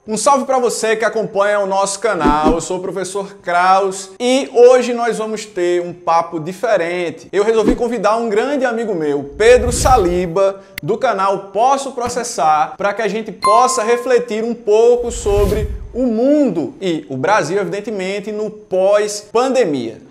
Um salve para você que acompanha o nosso canal. Eu sou o professor Kraus e hoje nós vamos ter um papo diferente. Eu resolvi convidar um grande amigo meu, Pedro Saliba, do canal Posso Processar, para que a gente possa refletir um pouco sobre o mundo e o Brasil, evidentemente, no pós-pandemia.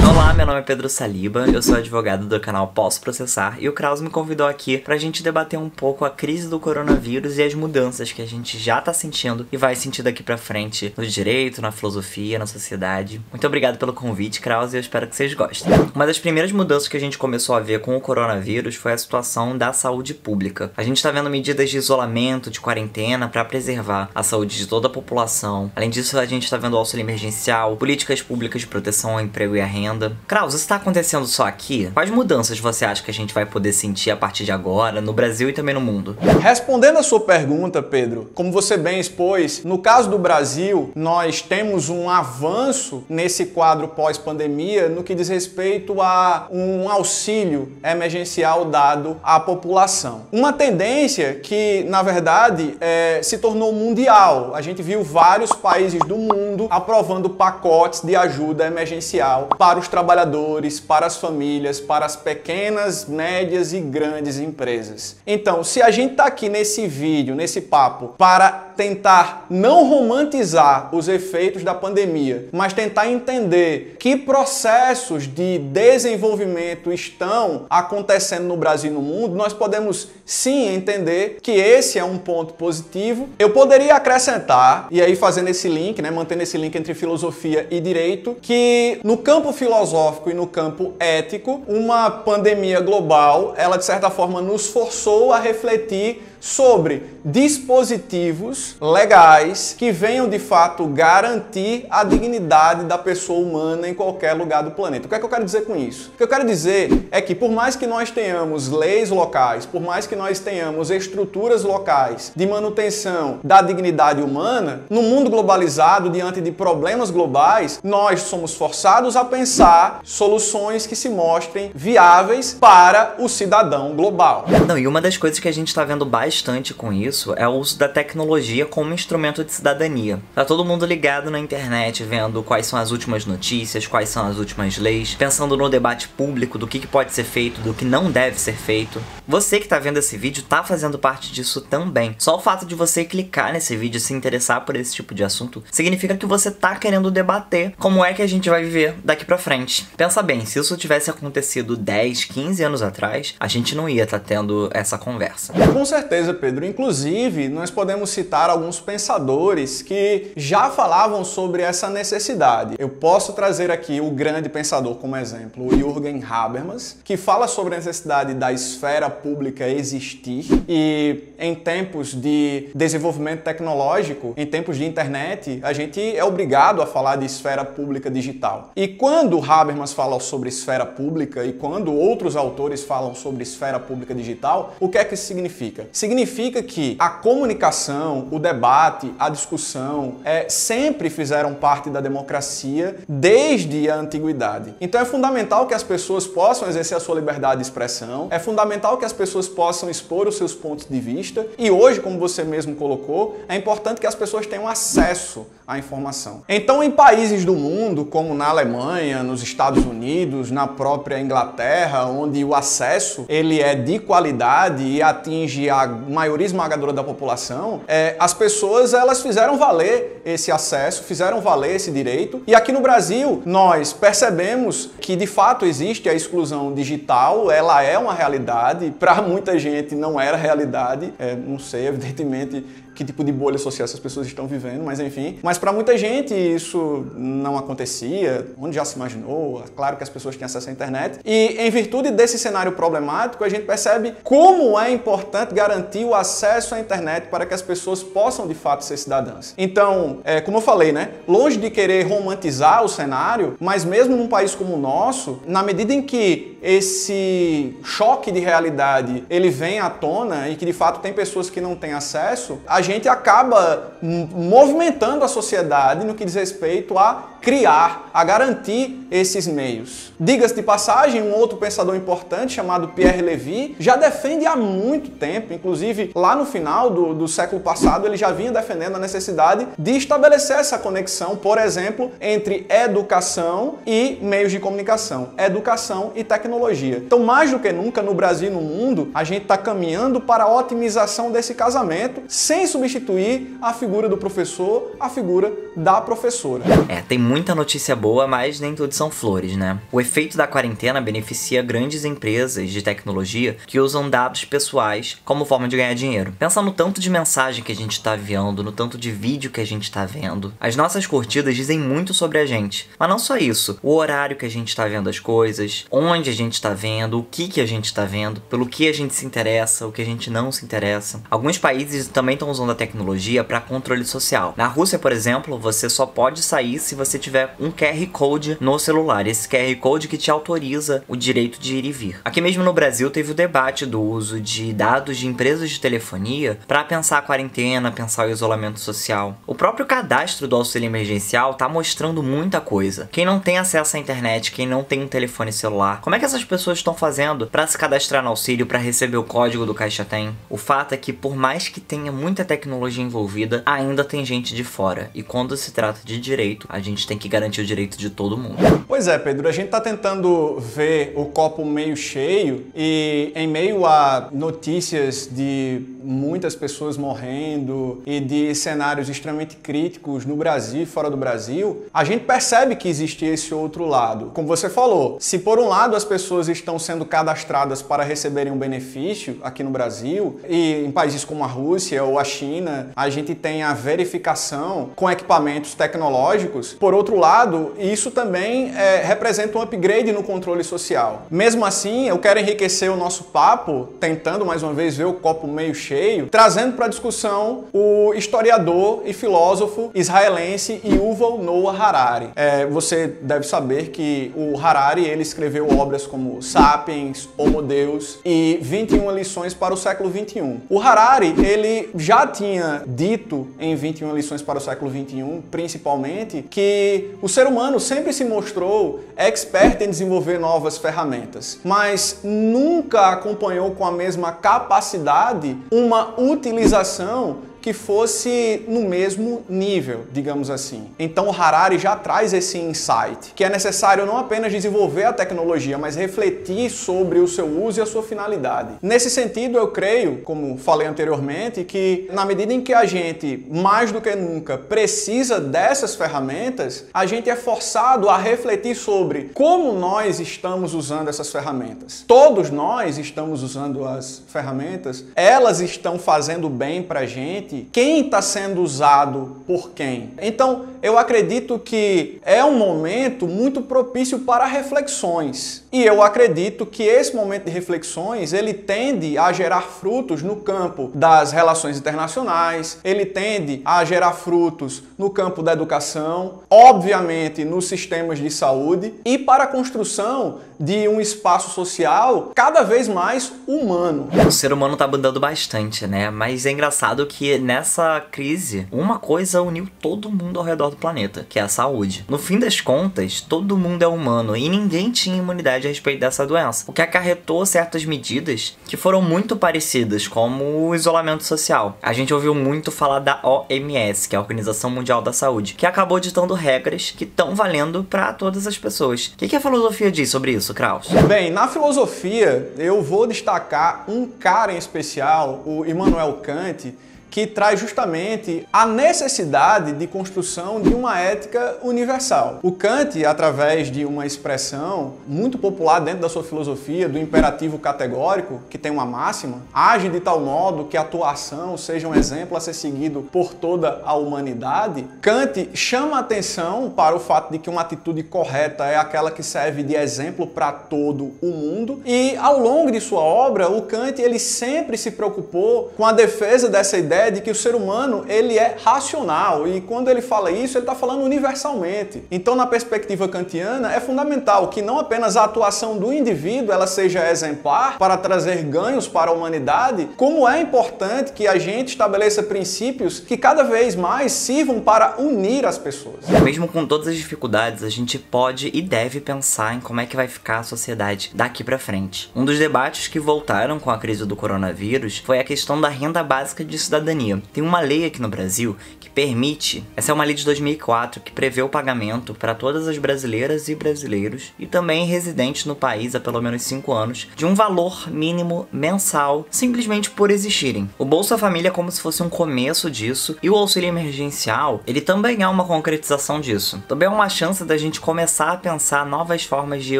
Olá, meu nome é Pedro Saliba, eu sou advogado do canal Posso Processar e o Kraus me convidou aqui pra gente debater um pouco a crise do coronavírus e as mudanças que a gente já tá sentindo e vai sentir daqui pra frente no direito, na filosofia, na sociedade. Muito obrigado pelo convite, Kraus, e eu espero que vocês gostem. Uma das primeiras mudanças que a gente começou a ver com o coronavírus foi a situação da saúde pública. A gente tá vendo medidas de isolamento, de quarentena pra preservar a saúde de toda a população. Além disso, a gente tá vendo o auxílio emergencial, políticas públicas de proteção ao emprego e à renda. Kraus, isso tá acontecendo só aqui? Quais mudanças você acha que a gente vai poder sentir a partir de agora, no Brasil e também no mundo? Respondendo a sua pergunta, Pedro, como você bem expôs, no caso do Brasil, nós temos um avanço nesse quadro pós-pandemia no que diz respeito a um auxílio emergencial dado à população. Uma tendência que, na verdade, se tornou mundial. A gente viu vários países do mundo aprovando pacotes de ajuda emergencial para os trabalhadores, para as famílias, para as pequenas, médias e grandes empresas. Então, se a gente está aqui nesse vídeo, nesse papo, para tentar não romantizar os efeitos da pandemia, mas tentar entender que processos de desenvolvimento estão acontecendo no Brasil e no mundo, nós podemos sim entender que esse é um ponto positivo. Eu poderia acrescentar, e aí fazendo esse link, mantendo esse link entre filosofia e direito, que no campo filosófico e no campo ético, uma pandemia global, ela de certa forma nos forçou a refletir sobre dispositivos legais que venham de fato garantir a dignidade da pessoa humana em qualquer lugar do planeta. O que é que eu quero dizer com isso? O que eu quero dizer é que por mais que nós tenhamos leis locais, por mais que nós tenhamos estruturas locais de manutenção da dignidade humana, no mundo globalizado, diante de problemas globais, nós somos forçados a pensar soluções que se mostrem viáveis para o cidadão global. Não, e uma das coisas que a gente tá vendo bastante com isso é o uso da tecnologia como instrumento de cidadania. Tá todo mundo ligado na internet, vendo quais são as últimas notícias, quais são as últimas leis, pensando no debate público do que pode ser feito, do que não deve ser feito. Você que tá vendo esse vídeo tá fazendo parte disso também. Só o fato de você clicar nesse vídeo e se interessar por esse tipo de assunto significa que você tá querendo debater como é que a gente vai viver daqui pra frente. Pensa bem, se isso tivesse acontecido 10, 15 anos atrás, a gente não ia estar tendo essa conversa. Com certeza, Pedro. Inclusive, nós podemos citar alguns pensadores que já falavam sobre essa necessidade. Eu posso trazer aqui o grande pensador como exemplo, o Jürgen Habermas, que fala sobre a necessidade da esfera pública existir e em tempos de desenvolvimento tecnológico, em tempos de internet, a gente é obrigado a falar de esfera pública digital. E quando Habermas fala sobre esfera pública e quando outros autores falam sobre esfera pública digital, o que é que isso significa? Significa que a comunicação, o debate, a discussão sempre fizeram parte da democracia desde a antiguidade. Então é fundamental que as pessoas possam exercer a sua liberdade de expressão, é fundamental que as pessoas possam expor os seus pontos de vista e hoje, como você mesmo colocou, é importante que as pessoas tenham acesso à informação. Então, em países do mundo, como na Alemanha, nos Estados Unidos, na própria Inglaterra, onde o acesso ele é de qualidade e atinge a maioria esmagadora da população, as pessoas elas fizeram valer esse acesso, fizeram valer esse direito. E aqui no Brasil, nós percebemos que de fato existe a exclusão digital, ela é uma realidade, para muita gente não era realidade, não sei, evidentemente, que tipo de bolha social essas pessoas estão vivendo, mas enfim. Mas para muita gente isso não acontecia, onde já se imaginou, claro que as pessoas têm acesso à internet. E em virtude desse cenário problemático, a gente percebe como é importante garantir o acesso à internet para que as pessoas possam de fato ser cidadãs. Então, como eu falei, longe de querer romantizar o cenário, mas mesmo num país como o nosso, na medida em que esse choque de realidade ele vem à tona e que de fato tem pessoas que não têm acesso, a gente acaba movimentando a sociedade no que diz respeito a criar, a garantir esses meios. Diga-se de passagem, um outro pensador importante chamado Pierre Levy já defende há muito tempo, inclusive lá no final do século passado, ele já vinha defendendo a necessidade de estabelecer essa conexão, por exemplo, entre educação e meios de comunicação, educação e tecnologia. Então, mais do que nunca, no Brasil e no mundo, a gente está caminhando para a otimização desse casamento, sem substituir a figura do professor, a figura da professora. Tem muita notícia boa, mas nem tudo são flores, né? O efeito da quarentena beneficia grandes empresas de tecnologia que usam dados pessoais como forma de ganhar dinheiro. Pensa no tanto de mensagem que a gente tá vendo, no tanto de vídeo que a gente tá vendo. As nossas curtidas dizem muito sobre a gente. Mas não só isso, o horário que a gente tá vendo as coisas, onde a gente tá vendo, o que a gente tá vendo, pelo que a gente se interessa, o que a gente não se interessa. Alguns países também estão usando a tecnologia para controle social. Na Rússia, por exemplo, você só pode sair se você tiver um QR Code no celular. Esse QR Code que te autoriza o direito de ir e vir. Aqui mesmo no Brasil teve o debate do uso de dados de empresas de telefonia para pensar a quarentena, pensar o isolamento social. O próprio cadastro do auxílio emergencial tá mostrando muita coisa. Quem não tem acesso à internet, quem não tem um telefone celular, como é que essas pessoas estão fazendo para se cadastrar no auxílio, para receber o código do Caixa Tem? O fato é que por mais que tenha muita tecnologia envolvida, ainda tem gente de fora. E quando se trata de direito, a gente tem que garantir o direito de todo mundo. Pois é, Pedro, a gente tá tentando ver o copo meio cheio e em meio a notícias de muitas pessoas morrendo e de cenários extremamente críticos no Brasil e fora do Brasil, a gente percebe que existe esse outro lado. Como você falou, se por um lado as pessoas estão sendo cadastradas para receberem um benefício aqui no Brasil e em países como a Rússia ou a China, a gente tem a verificação com equipamentos tecnológicos, por outro lado, isso também representa um upgrade no controle social. Mesmo assim, eu quero enriquecer o nosso papo, tentando mais uma vez ver o copo meio cheio, trazendo para a discussão o historiador e filósofo israelense Yuval Noah Harari. Você deve saber que o Harari ele escreveu obras como Sapiens, Homo Deus e 21 lições para o século XXI. O Harari ele já tinha dito em 21 lições para o século XXI, principalmente, que o ser humano sempre se mostrou expert em desenvolver novas ferramentas, mas nunca acompanhou com a mesma capacidade uma utilização que fosse no mesmo nível, digamos assim. Então o Harari já traz esse insight, que é necessário não apenas desenvolver a tecnologia, mas refletir sobre o seu uso e a sua finalidade. Nesse sentido, eu creio, como falei anteriormente, que na medida em que a gente, mais do que nunca, precisa dessas ferramentas, a gente é forçado a refletir sobre como nós estamos usando essas ferramentas. Todos nós estamos usando as ferramentas, elas estão fazendo bem pra gente, quem está sendo usado por quem. Então, eu acredito que é um momento muito propício para reflexões. E eu acredito que esse momento de reflexões, ele tende a gerar frutos no campo das relações internacionais, ele tende a gerar frutos no campo da educação, obviamente nos sistemas de saúde e para a construção de um espaço social cada vez mais humano. O ser humano tá mudando bastante, né? Mas é engraçado que nessa crise, uma coisa uniu todo mundo ao redor do planeta, que é a saúde. No fim das contas, todo mundo é humano e ninguém tinha imunidade a respeito dessa doença, o que acarretou certas medidas que foram muito parecidas, como o isolamento social. A gente ouviu muito falar da OMS, que é a Organização Mundial da Saúde, que acabou ditando regras que estão valendo para todas as pessoas. O que a filosofia diz sobre isso, Kraus? Bem, na filosofia, eu vou destacar um cara em especial, o Immanuel Kant, que traz justamente a necessidade de construção de uma ética universal. O Kant, através de uma expressão muito popular dentro da sua filosofia, do imperativo categórico, que tem uma máxima, age de tal modo que a tua ação seja um exemplo a ser seguido por toda a humanidade. Kant chama a atenção para o fato de que uma atitude correta é aquela que serve de exemplo para todo o mundo, e ao longo de sua obra, o Kant ele sempre se preocupou com a defesa dessa ideia ideia de que o ser humano ele é racional, e quando ele fala isso, ele está falando universalmente. Então, na perspectiva kantiana, é fundamental que não apenas a atuação do indivíduo ela seja exemplar para trazer ganhos para a humanidade, como é importante que a gente estabeleça princípios que cada vez mais sirvam para unir as pessoas. Mesmo com todas as dificuldades, a gente pode e deve pensar em como é que vai ficar a sociedade daqui pra frente. Um dos debates que voltaram com a crise do coronavírus foi a questão da renda básica de cidadania. Tem uma lei aqui no Brasil que permite, essa é uma lei de 2004, que prevê o pagamento para todas as brasileiras e brasileiros e também residentes no país há pelo menos 5 anos, de um valor mínimo mensal, simplesmente por existirem. O Bolsa Família é como se fosse um começo disso, e o auxílio emergencial, ele também é uma concretização disso. Também é uma chance da gente começar a pensar novas formas de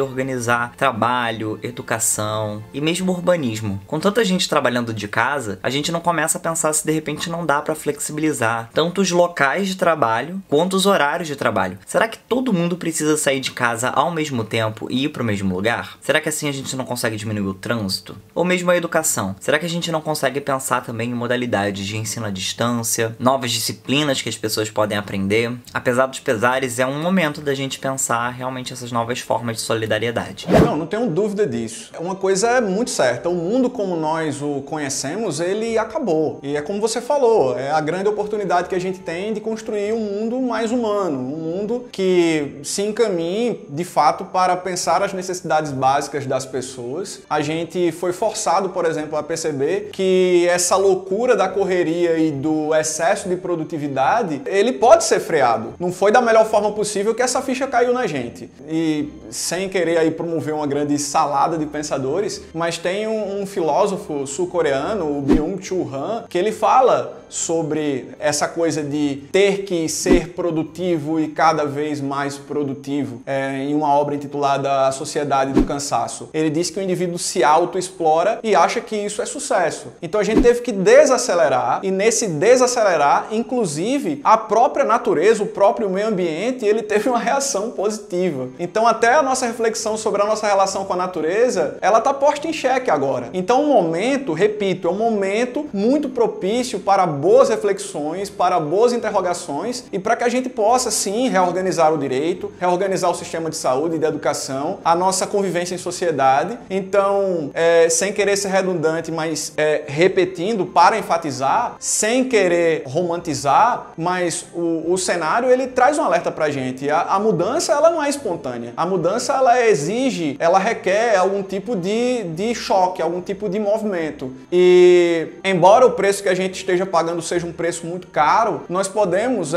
organizar trabalho, educação e mesmo urbanismo. Com tanta gente trabalhando de casa, a gente não começa a pensar se de repente não dá para flexibilizar tanto os locais de trabalho quanto os horários de trabalho. Será que todo mundo precisa sair de casa ao mesmo tempo e ir para o mesmo lugar? Será que assim a gente não consegue diminuir o trânsito? Ou mesmo a educação? Será que a gente não consegue pensar também em modalidades de ensino à distância, novas disciplinas que as pessoas podem aprender? Apesar dos pesares, é um momento da gente pensar realmente essas novas formas de solidariedade. Não tenho dúvida disso. Uma coisa é muito certa, o mundo como nós o conhecemos, ele acabou. E é como você falou, é a grande oportunidade que a gente tem de construir um mundo mais humano, um mundo que se encaminhe, de fato, para pensar as necessidades básicas das pessoas. A gente foi forçado, por exemplo, a perceber que essa loucura da correria e do excesso de produtividade, ele pode ser freado. Não foi da melhor forma possível que essa ficha caiu na gente. E sem querer aí promover uma grande salada de pensadores, mas tem um filósofo sul-coreano, o Byung-Chul Han, que ele fala sobre essa coisa de ter que ser produtivo e cada vez mais produtivo, em uma obra intitulada A Sociedade do Cansaço. Ele diz que o indivíduo se autoexplora e acha que isso é sucesso. Então a gente teve que desacelerar, e nesse desacelerar, inclusive, a própria natureza, o próprio meio ambiente, ele teve uma reação positiva. Então até a nossa reflexão sobre a nossa relação com a natureza, ela está posta em xeque agora. Então o momento, repito, é um momento muito propício para boas reflexões, para boas interrogações e para que a gente possa, sim, reorganizar o direito, reorganizar o sistema de saúde e de educação, a nossa convivência em sociedade. Então, sem querer ser redundante, mas repetindo para enfatizar, sem querer romantizar, mas o cenário, ele traz um alerta para a gente. A mudança, ela não é espontânea. A mudança, ela exige, ela requer algum tipo de choque, algum tipo de movimento. E, embora o preço que a gente esteja pagando seja um preço muito caro, nós podemos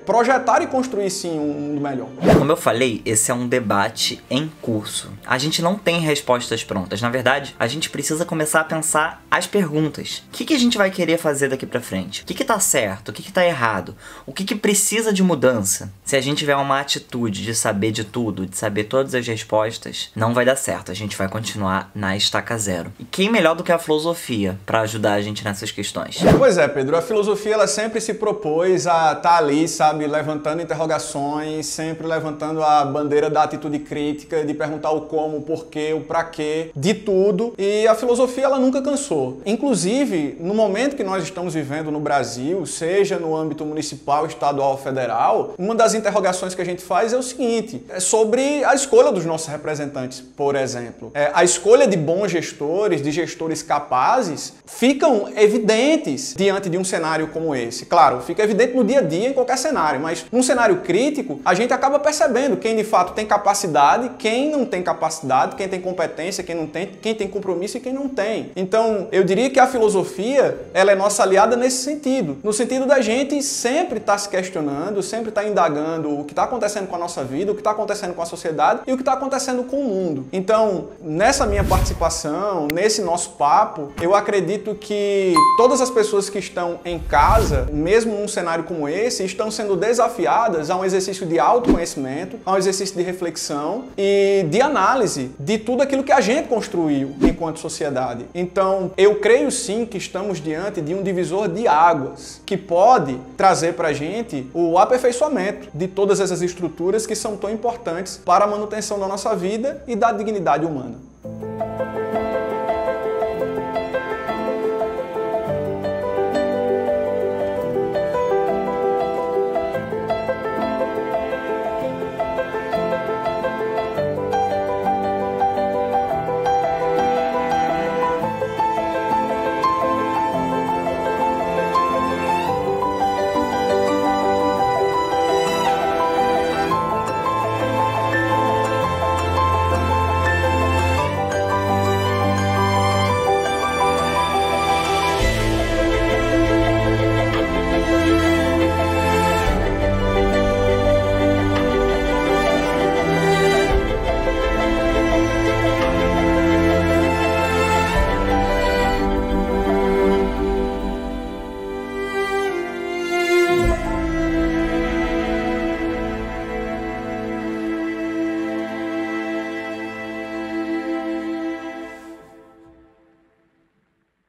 projetar e construir, sim, um mundo melhor. Como eu falei, esse é um debate em curso. A gente não tem respostas prontas. Na verdade, a gente precisa começar a pensar as perguntas. O que a gente vai querer fazer daqui pra frente? O que tá certo? O que tá errado? O que precisa de mudança? Se a gente tiver uma atitude de saber de tudo, de saber todas as respostas, não vai dar certo. A gente vai continuar na estaca zero. E quem melhor do que a filosofia para ajudar a gente nessas questões? Pois é, Pedro. A filosofia, ela sempre se propôs a estar ali, sabe, levantando interrogações, sempre levantando a bandeira da atitude crítica, de perguntar o como, o porquê, o pra quê, de tudo. E a filosofia, ela nunca cansou. Inclusive, no momento que nós estamos vivendo no Brasil, seja no âmbito municipal, estadual ou federal, uma das interrogações que a gente faz é o seguinte, é sobre a escolha dos nossos representantes, por exemplo. A escolha de bons gestores, de gestores capazes, ficam evidentes diante de um cenário como esse. Claro, fica evidente no dia a dia, em qualquer cenário, mas num cenário crítico, a gente acaba percebendo quem de fato tem capacidade, quem não tem capacidade, quem tem competência, quem não tem, quem tem compromisso e quem não tem. Então, eu diria que a filosofia, ela é nossa aliada nesse sentido, no sentido da gente sempre estar se questionando, sempre estar indagando o que está acontecendo com a nossa vida, o que está acontecendo com a sociedade e o que está acontecendo com o mundo. Então, nessa minha participação, nesse nosso papo, eu acredito que todas as pessoas que estão em casa, mesmo num cenário como esse, estão sendo desafiadas a um exercício de autoconhecimento, a um exercício de reflexão e de análise de tudo aquilo que a gente construiu enquanto sociedade. Então, eu creio sim que estamos diante de um divisor de águas que pode trazer para a gente o aperfeiçoamento de todas essas estruturas que são tão importantes para a manutenção da nossa vida e da dignidade humana.